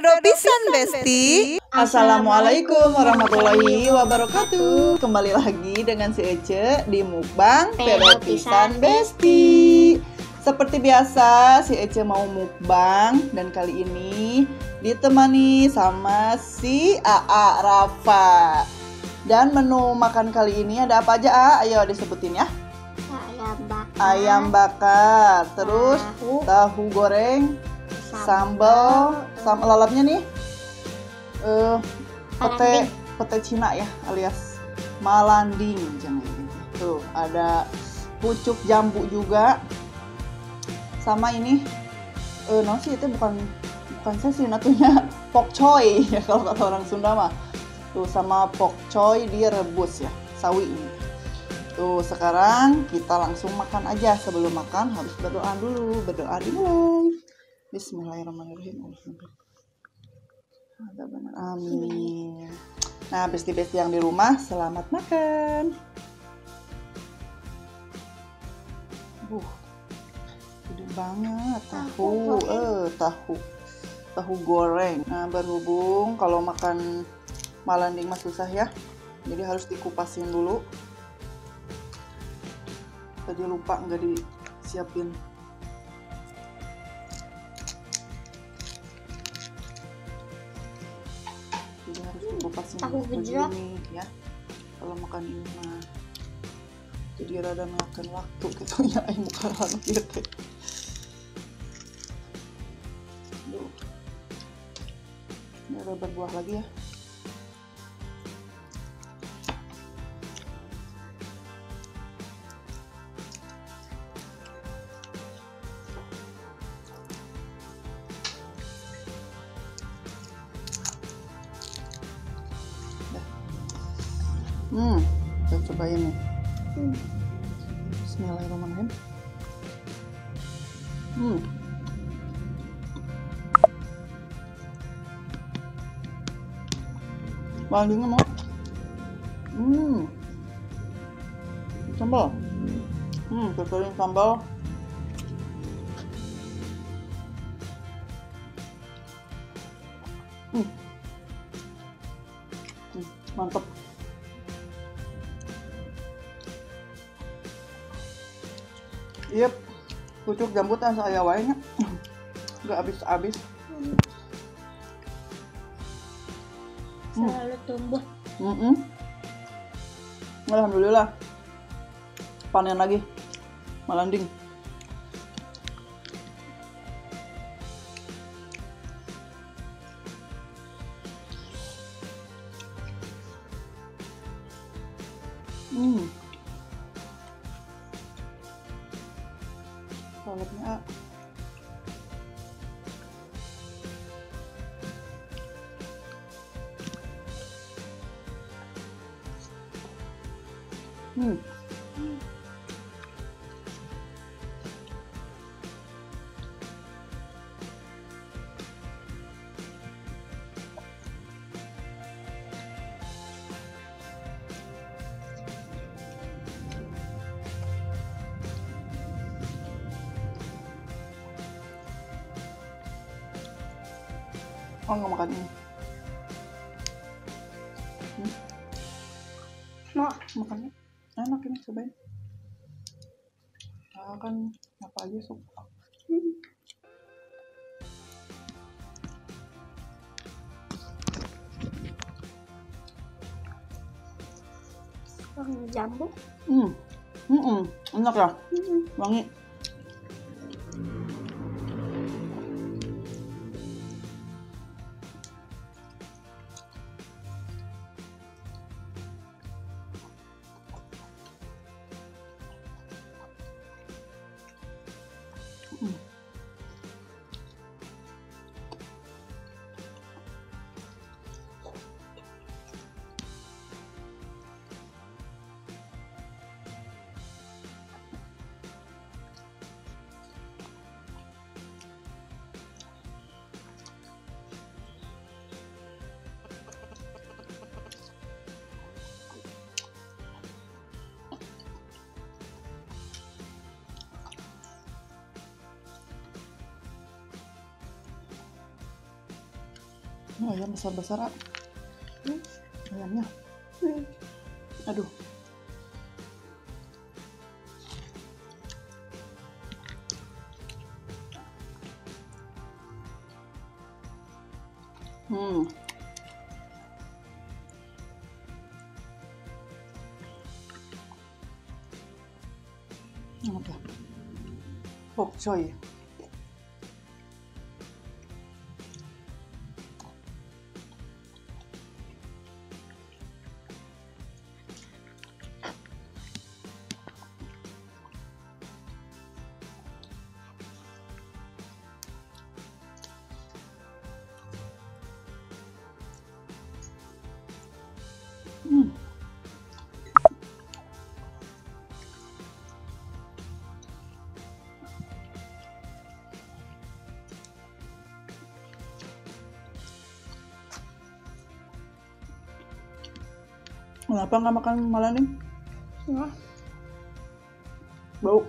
Pedo pisan Besti. Assalamualaikum warahmatullahi wabarakatuh. Kembali lagi dengan si Ece di mukbang Pedo pisan Besti. Seperti biasa si Ece mau mukbang dan kali ini ditemani sama si AA Rafa. Dan menu makan kali ini ada apa aja, A? Ayo disebutin ya. Ayam bakar, terus tahu goreng, sambal lalapnya nih pete Cina ya, alias malanding jangan gitu. Tuh ada pucuk jambu juga, sama ini sih itu bukan saya sih natunya pokcoy ya kalau kata orang Sunda mah. Tuh sama pokcoy direbus ya, sawi ini. Tuh sekarang kita langsung makan aja. Sebelum makan harus berdoa dulu. Berdoa dimulai. Bismillahirrahmanirrahim. Amin. Nah, besti-besti yang di rumah, selamat makan. Gede banget tahu goreng. Nah, berhubung kalau makan malanding mah susah ya, jadi harus dikupasin dulu. Tadi lupa nggak disiapin. Jadi harus dikupasin begini ya. Kalau makan ini mah jadi rada makan waktu gitu ya, muka rana gitu. Ini ada berbuah lagi ya. Kita cobain nih. Bismillahirrahmanirrahim. Malandingnya mau. Sambal. Cobain sambal. Mantap. Iya, pucuk jambutan saya wainya nggak habis-habis. Selalu tumbuh. Alhamdulillah, panen lagi malanding. Salapnya nggak makan ini. Mau makannya enak ini, cobain. Kan apa aja suka. Wangi jambu. Enak ya, wangi. Ini ayam besar-besar, ah. Ayamnya. Aduh. Apa? Bok choy. Kenapa nggak makan malam nih? Bau.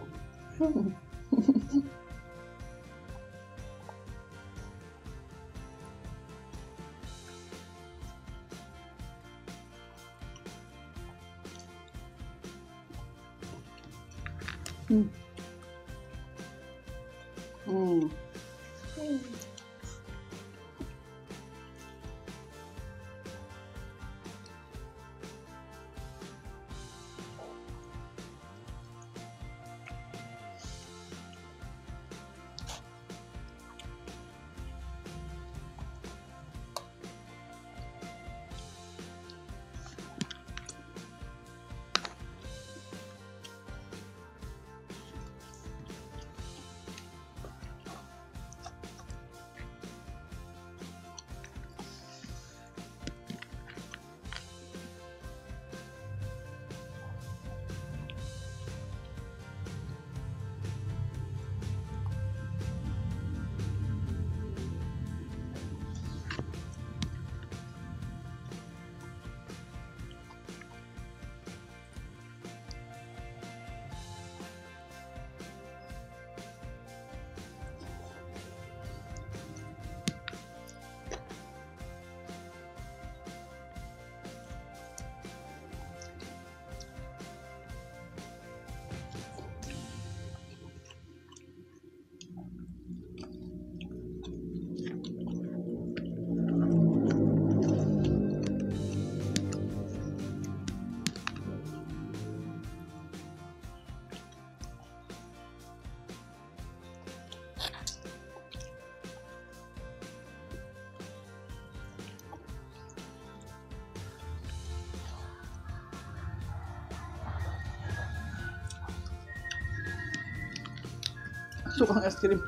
Tukang es krim.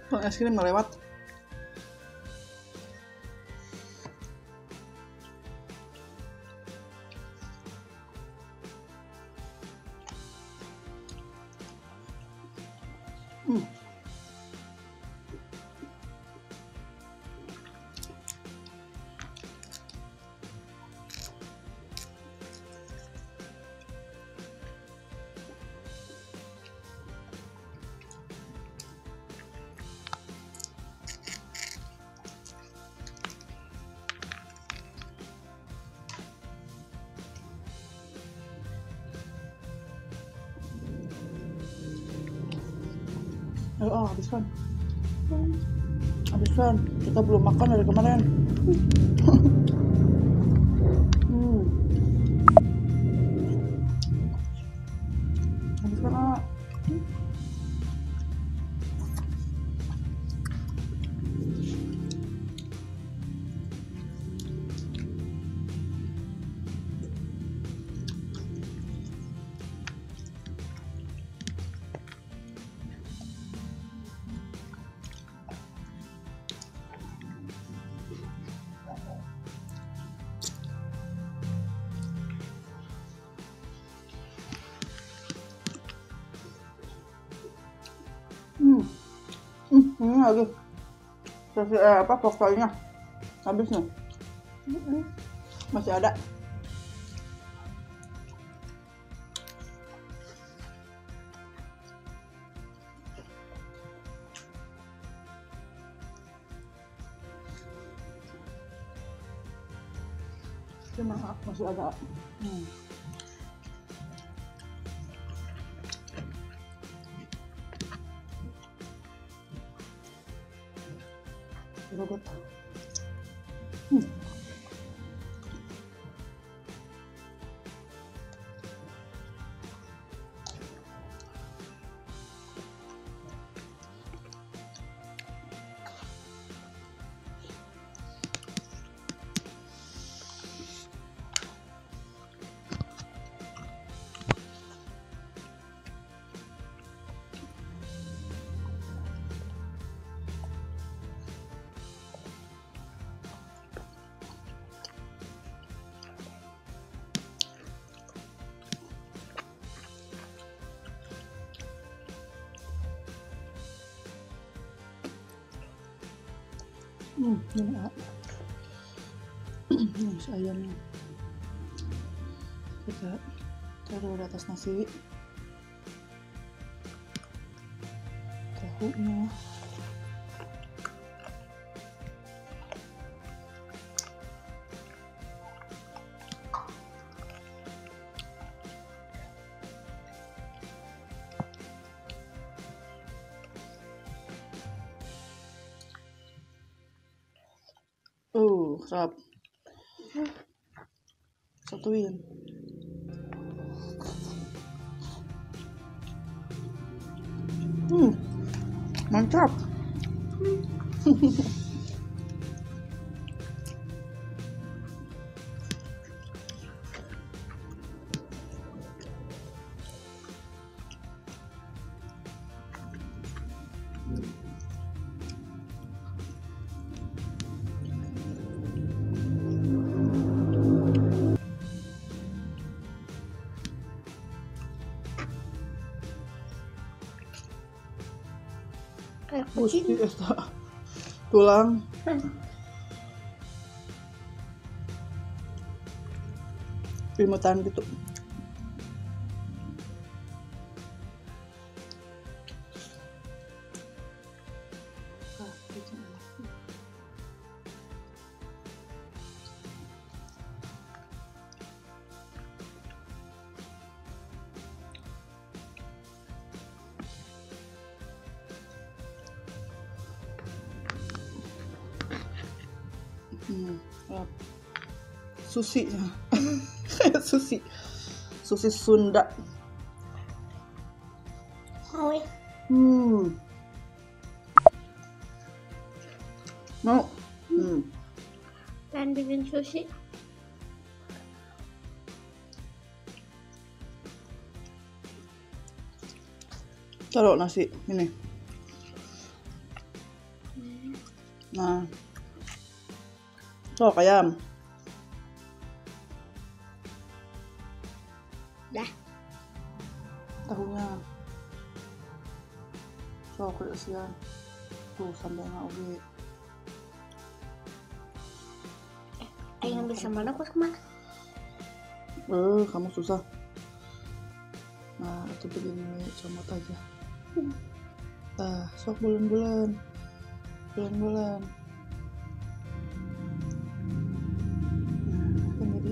Tukang es krim melewat. Ayo, habiskan. Habiskan. Kita belum makan dari kemarin. Habiskan, ah. Lagi apa pokoknya habis nih. Masih ada. Cuma masih agak robot. Ini si ayamnya kita taruh di atas nasi, tahunya serap satuin. Mantap. Kayak Gusti kucing. eta tulang. Limutan gitu. Sushi kayak sushi Sunda. Mau ya? Mau Pengen bikin sushi. taruh nasi ini. Nah, sok ayam. Dah. Tahunya sok kesian tuh sambalnya oke. Ayo ngambil sambal aku kemana? Kamu susah. Nah, itu begini comot aja. Sok bulan-bulan. Nah, kan jadi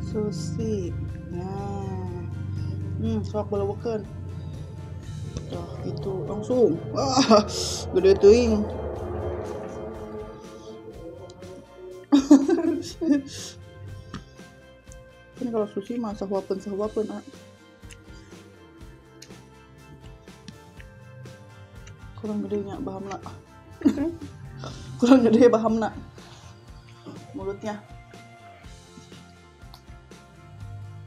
sushi. Nah, sok balawakeun. Tuh, gitu langsung. Wah, gede teuing. Kan kalau sushi mah sahuapeun. Kurang gedenya bahamna. Kurang gede bahamna. Mulutnya.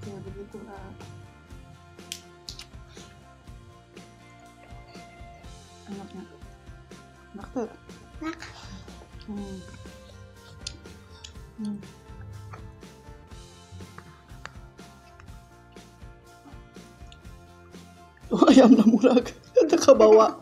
Ya begitu lah. Enaknya. Enak tuh. Enak. Tuh ayam murag. Kita ke bawah.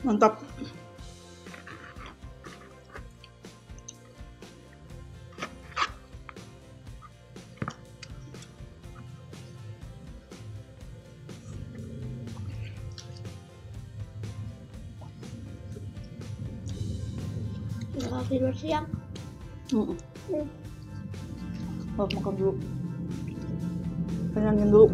Mantap. Udah tidur siang. Harus makan dulu. Kenyangin dulu.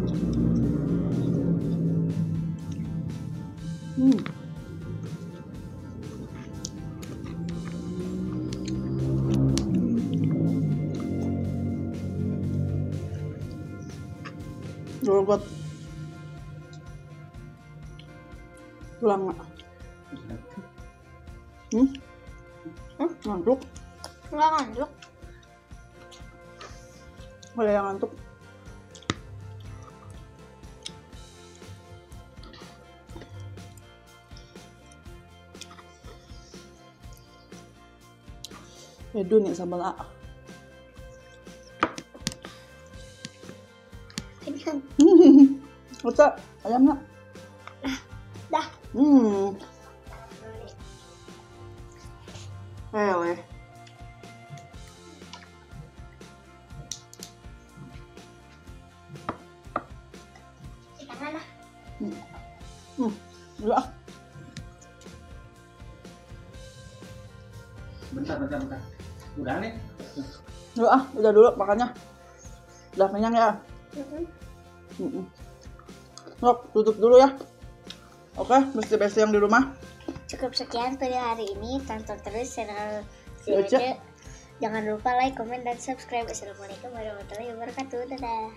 Dulu buat pulang nggak? Ngantuk? Enggak ngantuk. Ada yang ngantuk? Edu nih sambal A. Kenyang. Oca, ayam nggak? Dah. Lele. Jangan lah. Udah. Bentar. Udah nih. Udah dulu makannya. Udah kenyang ya. Sok, tutup dulu ya. Oke, besti-besti yang di rumah. Cukup sekian video hari ini. Tonton terus channel si Si Ece. Ece. Jangan lupa like, komen, dan subscribe. Assalamualaikum warahmatullahi wabarakatuh. Dadah.